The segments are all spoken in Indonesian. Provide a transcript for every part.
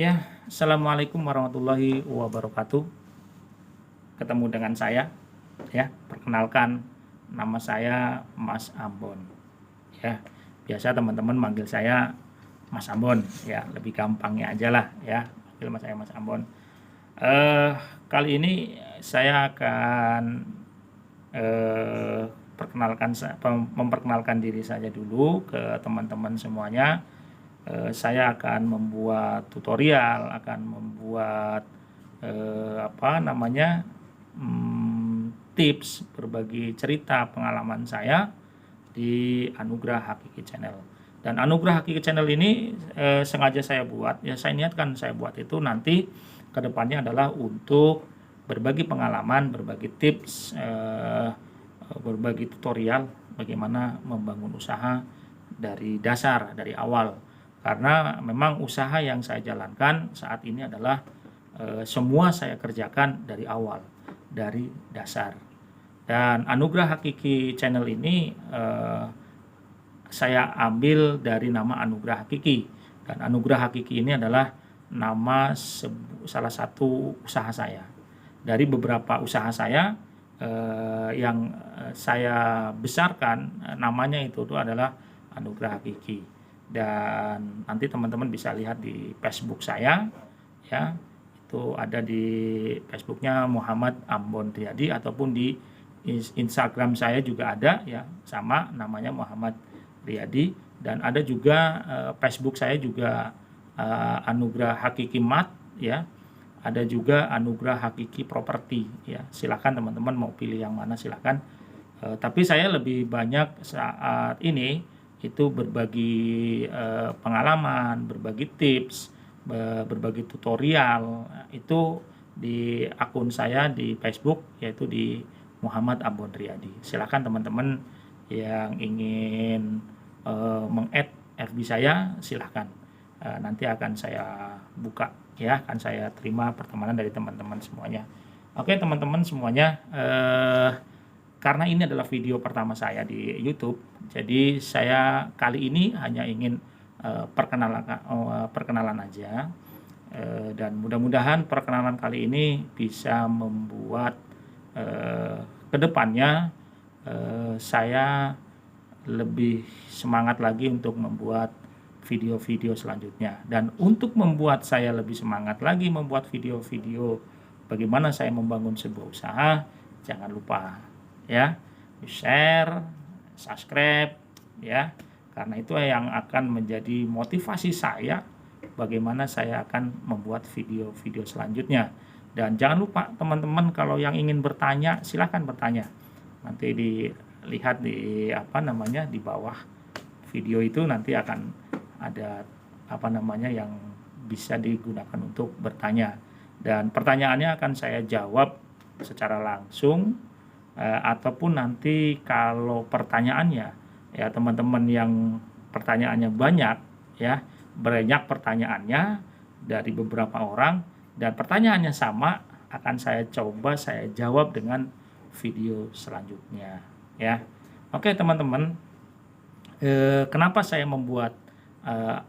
Ya, assalamualaikum warahmatullahi wabarakatuh. Ketemu dengan saya, ya. Perkenalkan, nama saya Mas Ambon. Ya, biasa teman-teman manggil saya Mas Ambon. Ya, lebih gampangnya aja lah, ya. Panggil saya Mas Ambon. Eh, Kali ini saya akan perkenalkan, memperkenalkan diri saya dulu ke teman-teman semuanya. Saya akan membuat tutorial, akan membuat tips, berbagi cerita pengalaman saya di Anugerah Hakiki Channel. Dan Anugerah Hakiki Channel ini sengaja saya buat, ya saya niatkan saya buat itu nanti kedepannya adalah untuk berbagi pengalaman, berbagi tips, berbagi tutorial bagaimana membangun usaha dari dasar, dari awal. Karena memang usaha yang saya jalankan saat ini adalah semua saya kerjakan dari awal, dari dasar. Dan Anugerah Hakiki Channel ini saya ambil dari nama Anugerah Hakiki. Dan Anugerah Hakiki ini adalah nama salah satu usaha saya. Dari beberapa usaha saya yang saya besarkan, namanya itu adalah Anugerah Hakiki. Dan nanti teman-teman bisa lihat di Facebook saya, ya, itu ada di Facebooknya Muhammad Ambon Riyadi, ataupun di Instagram saya juga ada, ya, sama namanya Muhammad Riyadi. Dan ada juga Facebook saya juga Anugerah Hakiki Mat, ya, ada juga Anugerah Hakiki Properti, ya. Silakan teman-teman mau pilih yang mana, silakan. Tapi saya lebih banyak saat ini itu berbagi pengalaman, berbagi tips, berbagi tutorial, itu di akun saya di Facebook, yaitu di Muhammad Ambon Riyadi. Silakan teman-teman yang ingin meng-add FB saya, silakan. Nanti akan saya buka, ya, akan saya terima pertemanan dari teman-teman semuanya. Oke teman-teman semuanya, karena ini adalah video pertama saya di YouTube, jadi saya kali ini hanya ingin perkenalan aja, dan mudah-mudahan perkenalan kali ini bisa membuat kedepannya saya lebih semangat lagi untuk membuat video-video selanjutnya. Dan untuk membuat saya lebih semangat lagi membuat video-video bagaimana saya membangun sebuah usaha, jangan lupa, ya, share, subscribe, ya, karena itu yang akan menjadi motivasi saya bagaimana saya akan membuat video-video selanjutnya. Dan jangan lupa teman-teman, kalau yang ingin bertanya silahkan bertanya, nanti dilihat di di bawah video itu nanti akan ada yang bisa digunakan untuk bertanya, dan pertanyaannya akan saya jawab secara langsung. Ataupun nanti kalau pertanyaannya, ya, teman-teman yang pertanyaannya banyak, ya, banyak pertanyaannya dari beberapa orang dan pertanyaannya sama, akan saya coba saya jawab dengan video selanjutnya, ya. Oke teman-teman, kenapa saya membuat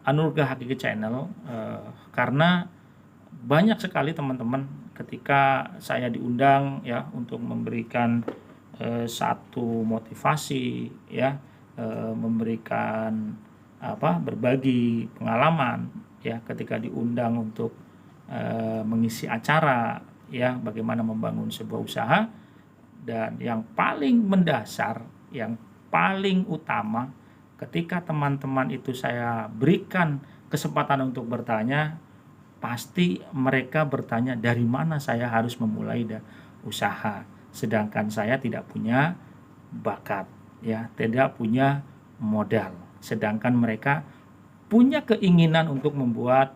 Anugerah Hakiki Channel? Karena banyak sekali teman-teman ketika saya diundang, ya, untuk memberikan satu motivasi, ya, memberikan berbagi pengalaman, ya, ketika diundang untuk mengisi acara, ya, bagaimana membangun sebuah usaha. Dan yang paling mendasar, yang paling utama, ketika teman-teman itu saya berikan kesempatan untuk bertanya, pasti mereka bertanya dari mana saya harus memulai usaha, sedangkan saya tidak punya bakat, ya, tidak punya modal, sedangkan mereka punya keinginan untuk membuat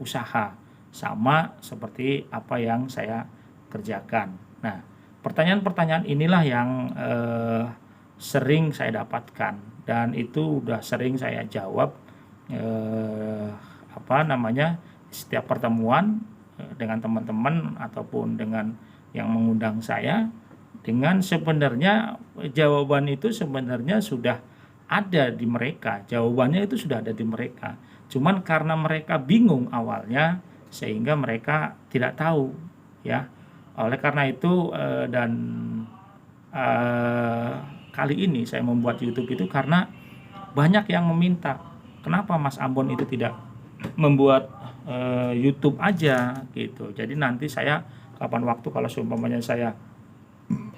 usaha sama seperti apa yang saya kerjakan. Nah, pertanyaan-pertanyaan inilah yang sering saya dapatkan, dan itu udah sering saya jawab setiap pertemuan dengan teman-teman ataupun dengan yang mengundang saya, dengan sebenarnya jawaban itu sebenarnya sudah ada di mereka, jawabannya itu sudah ada di mereka, Cuman karena mereka bingung awalnya sehingga mereka tidak tahu ya. Oleh karena itu eh, kali ini saya membuat YouTube itu karena banyak yang meminta, kenapa Mas Ambon itu tidak membuat YouTube aja gitu. Jadi nanti saya kapan waktu kalau seumpamanya saya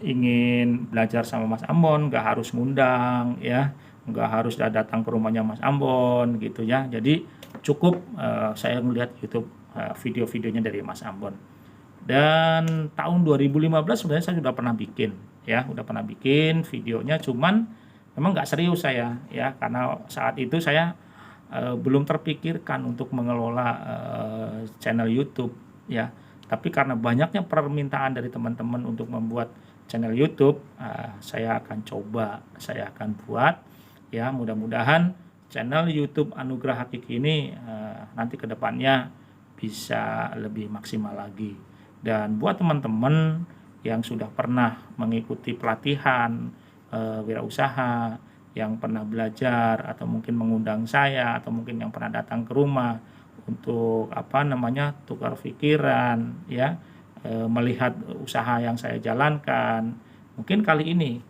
ingin belajar sama Mas Ambon, nggak harus ngundang ya, nggak harus datang ke rumahnya Mas Ambon gitu ya. Jadi cukup saya melihat YouTube video-videonya dari Mas Ambon. Dan tahun 2015 sebenarnya saya sudah pernah bikin ya, udah pernah bikin videonya, cuman memang nggak serius saya ya, karena saat itu saya belum terpikirkan untuk mengelola channel YouTube ya. Tapi karena banyaknya permintaan dari teman-teman untuk membuat channel YouTube, saya akan coba, saya akan buat ya. Mudah-mudahan channel YouTube Anugerah Hakiki ini nanti kedepannya bisa lebih maksimal lagi. Dan buat teman-teman yang sudah pernah mengikuti pelatihan wirausaha, yang pernah belajar atau mungkin mengundang saya, atau mungkin yang pernah datang ke rumah untuk tukar pikiran ya, melihat usaha yang saya jalankan, mungkin kali ini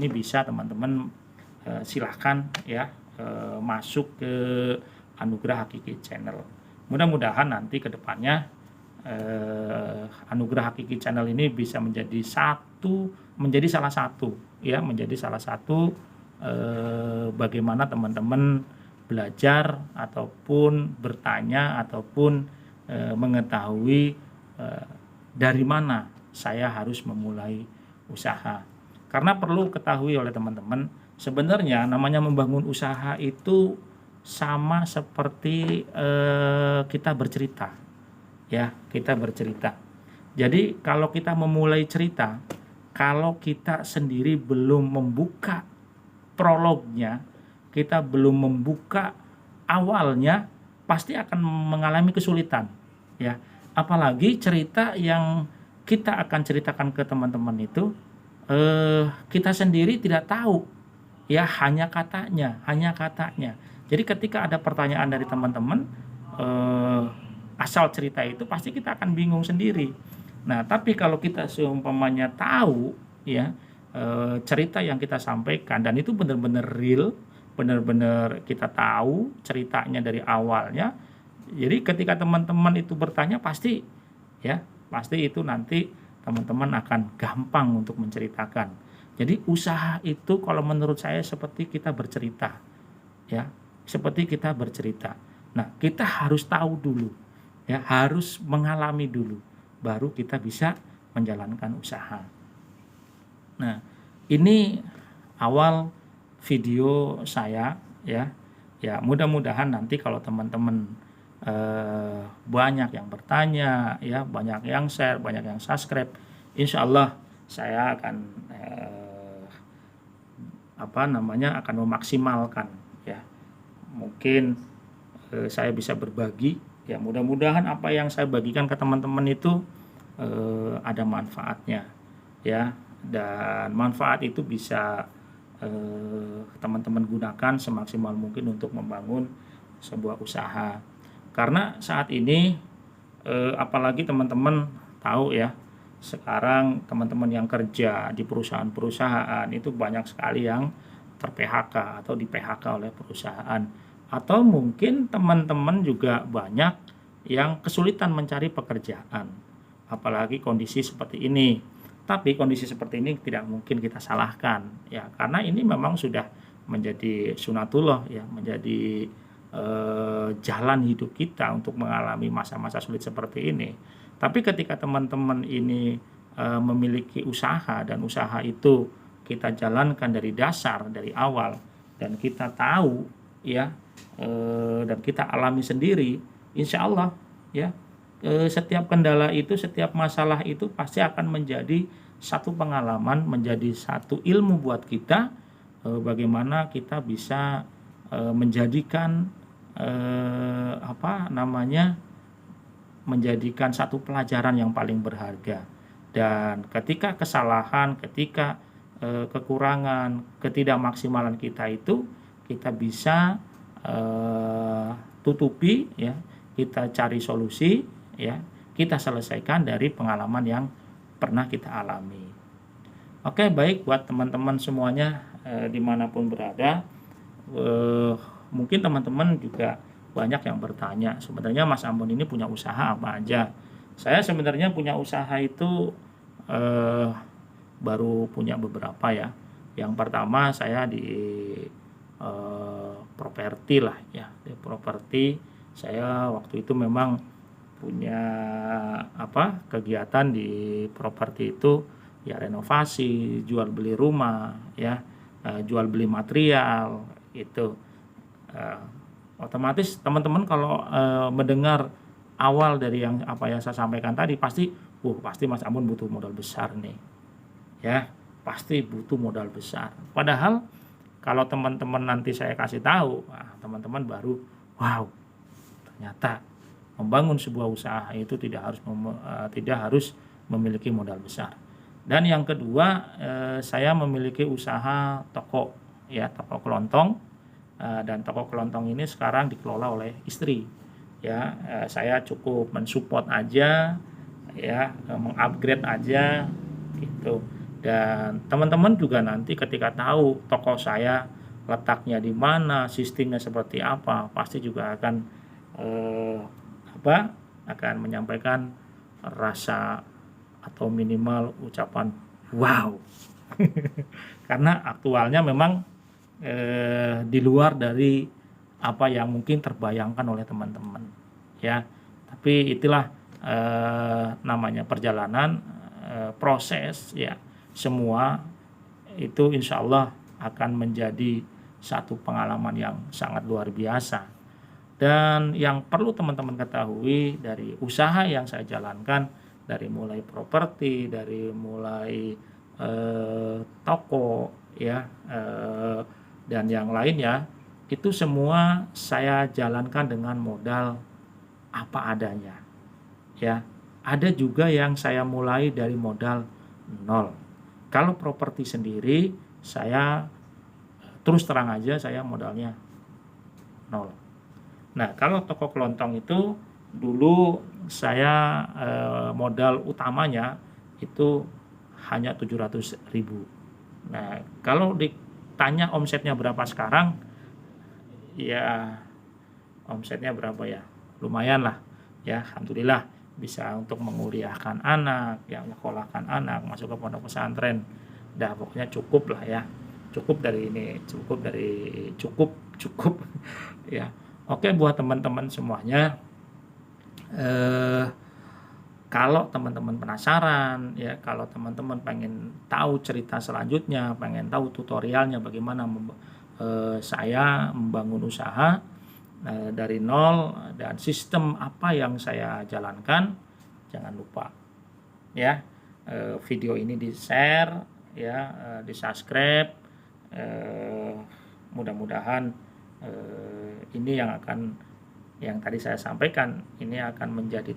bisa teman-teman silahkan ya masuk ke Anugerah Hakiki Channel. Mudah-mudahan nanti ke depannya Anugerah Hakiki Channel ini bisa menjadi salah satu bagaimana teman-teman belajar ataupun bertanya ataupun mengetahui dari mana saya harus memulai usaha. Karena perlu ketahui oleh teman-teman, sebenarnya namanya membangun usaha itu sama seperti kita bercerita. Ya, kita bercerita. Jadi kalau kita memulai cerita, kalau kita sendiri belum membuka prolognya, kita belum membuka awalnya, pasti akan mengalami kesulitan ya. Apalagi cerita yang kita akan ceritakan ke teman-teman itu kita sendiri tidak tahu ya, hanya katanya. Jadi ketika ada pertanyaan dari teman-teman asal cerita itu, pasti kita akan bingung sendiri. Nah, tapi kalau kita seumpamanya tahu ya cerita yang kita sampaikan, dan itu benar-benar real, benar-benar kita tahu ceritanya dari awalnya. Jadi ketika teman-teman itu bertanya, pasti itu nanti teman-teman akan gampang untuk menceritakan. Jadi usaha itu kalau menurut saya seperti kita bercerita ya, seperti kita bercerita. Nah, kita harus tahu dulu ya, harus mengalami dulu, baru kita bisa menjalankan usaha. Nah, ini awal video saya ya. Ya, mudah-mudahan nanti kalau teman-teman banyak yang bertanya ya, banyak yang share, banyak yang subscribe, insya Allah saya akan akan memaksimalkan ya. Mungkin saya bisa berbagi ya, mudah-mudahan apa yang saya bagikan ke teman-teman itu ada manfaatnya ya, dan manfaat itu bisa teman-teman gunakan semaksimal mungkin untuk membangun sebuah usaha. Karena saat ini apalagi teman-teman tahu ya, sekarang teman-teman yang kerja di perusahaan-perusahaan itu banyak sekali yang ter-PHK atau di-PHK oleh perusahaan. Atau mungkin teman-teman juga banyak yang kesulitan mencari pekerjaan, apalagi kondisi seperti ini. Tapi kondisi seperti ini tidak mungkin kita salahkan ya, karena ini memang sudah menjadi sunatullah ya, menjadi jalan hidup kita untuk mengalami masa-masa sulit seperti ini. Tapi ketika teman-teman ini memiliki usaha, dan usaha itu kita jalankan dari dasar, dari awal, dan kita tahu ya, dan kita alami sendiri, insya Allah ya, setiap kendala itu, setiap masalah itu pasti akan menjadi satu pengalaman, menjadi satu ilmu buat kita, bagaimana kita bisa menjadikan menjadikan satu pelajaran yang paling berharga. Dan ketika kesalahan, ketika kekurangan, ketidakmaksimalan kita itu, kita bisa tutupi, ya, kita cari solusi, ya, kita selesaikan dari pengalaman yang pernah kita alami. Oke, baik buat teman-teman semuanya dimanapun berada. Mungkin teman-teman juga banyak yang bertanya, sebenarnya Mas Ambon ini punya usaha apa aja? Saya sebenarnya punya usaha itu baru punya beberapa, ya. Yang pertama saya di properti lah, ya, di properti. Saya waktu itu memang punya kegiatan di properti itu, ya, renovasi, jual beli rumah, ya, jual beli material itu. Otomatis teman-teman kalau mendengar awal dari yang apa yang saya sampaikan tadi, pasti Mas Ambon butuh modal besar nih, ya, pasti butuh modal besar. Padahal kalau teman-teman nanti saya kasih tahu, teman-teman baru wow, ternyata membangun sebuah usaha itu tidak harus memiliki modal besar. Dan yang kedua, saya memiliki usaha toko, ya, toko kelontong, dan toko kelontong ini sekarang dikelola oleh istri, ya. Saya cukup mensupport aja, ya, mengupgrade aja gitu. Dan teman-teman juga nanti ketika tahu toko saya letaknya di mana, sistemnya seperti apa, pasti juga akan akan menyampaikan rasa atau minimal ucapan wow. Karena aktualnya memang di luar dari apa yang mungkin terbayangkan oleh teman-teman, ya. Tapi itulah namanya perjalanan, proses, ya. Semua itu insya Allah akan menjadi satu pengalaman yang sangat luar biasa. Dan yang perlu teman-teman ketahui dari usaha yang saya jalankan, dari mulai properti, dari mulai toko, ya, dan yang lainnya, itu semua saya jalankan dengan modal apa adanya, ya. Ada juga yang saya mulai dari modal nol. Kalau properti sendiri, saya terus terang aja, saya modalnya nol. Nah, kalau toko kelontong itu dulu saya modal utamanya itu hanya 700.000. Nah, kalau ditanya omsetnya berapa sekarang, ya, omsetnya berapa, ya, lumayan lah, ya, alhamdulillah bisa untuk menguliahkan anak, ya, menyekolahkan anak, masuk ke pondok pesantren. Dah pokoknya cukup lah, ya, cukup ya. Oke, buat teman-teman semuanya, kalau teman-teman penasaran, ya, kalau teman-teman pengen tahu cerita selanjutnya, pengen tahu tutorialnya bagaimana saya membangun usaha dari nol dan sistem apa yang saya jalankan, jangan lupa, ya, video ini di-share, ya, di-subscribe. Mudah-mudahan ini yang tadi saya sampaikan ini akan menjadi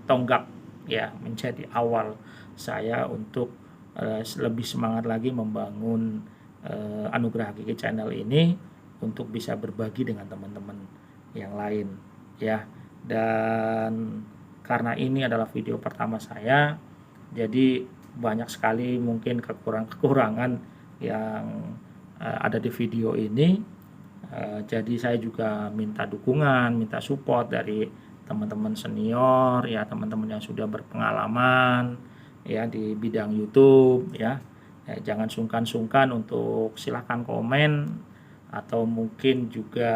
tonggak, ya, menjadi awal saya untuk lebih semangat lagi membangun Anugerah Hakiki Channel ini untuk bisa berbagi dengan teman-teman yang lain, ya. Dan karena ini adalah video pertama saya, jadi banyak sekali mungkin kekurangan yang ada di video ini. Jadi saya juga minta dukungan, minta support dari teman-teman senior, ya, teman-teman yang sudah berpengalaman, ya, di bidang YouTube, ya. Jangan sungkan-sungkan untuk silahkan komen, atau mungkin juga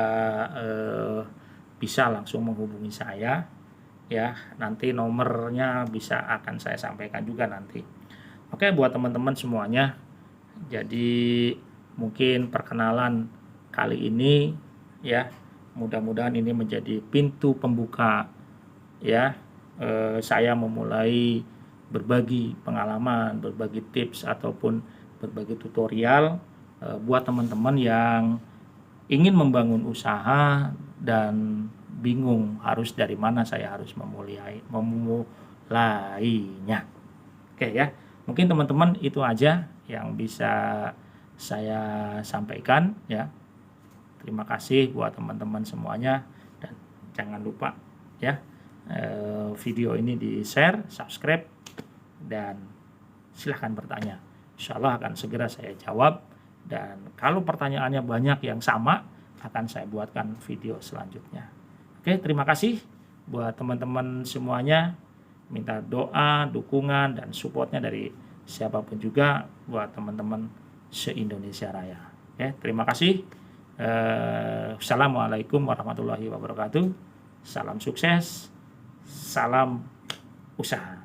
bisa langsung menghubungi saya, ya. Nanti nomornya akan saya sampaikan juga nanti. Oke, buat teman-teman semuanya, jadi mungkin perkenalan kali ini, ya, mudah-mudahan ini menjadi pintu pembuka, ya, saya memulai berbagi pengalaman, berbagi tips ataupun berbagi tutorial buat teman-teman yang ingin membangun usaha dan bingung harus dari mana saya harus memulainya. Oke, ya, mungkin teman-teman itu aja yang bisa saya sampaikan, ya. Terima kasih buat teman-teman semuanya, dan jangan lupa ya, video ini di-share, subscribe, dan silahkan bertanya. Insya Allah akan segera saya jawab, dan kalau pertanyaannya banyak yang sama, akan saya buatkan video selanjutnya. Oke, terima kasih buat teman-teman semuanya. Minta doa, dukungan, dan supportnya dari siapapun juga buat teman-teman se-Indonesia Raya. Oke, terima kasih. Assalamualaikum warahmatullahi wabarakatuh. Salam sukses, salam usaha.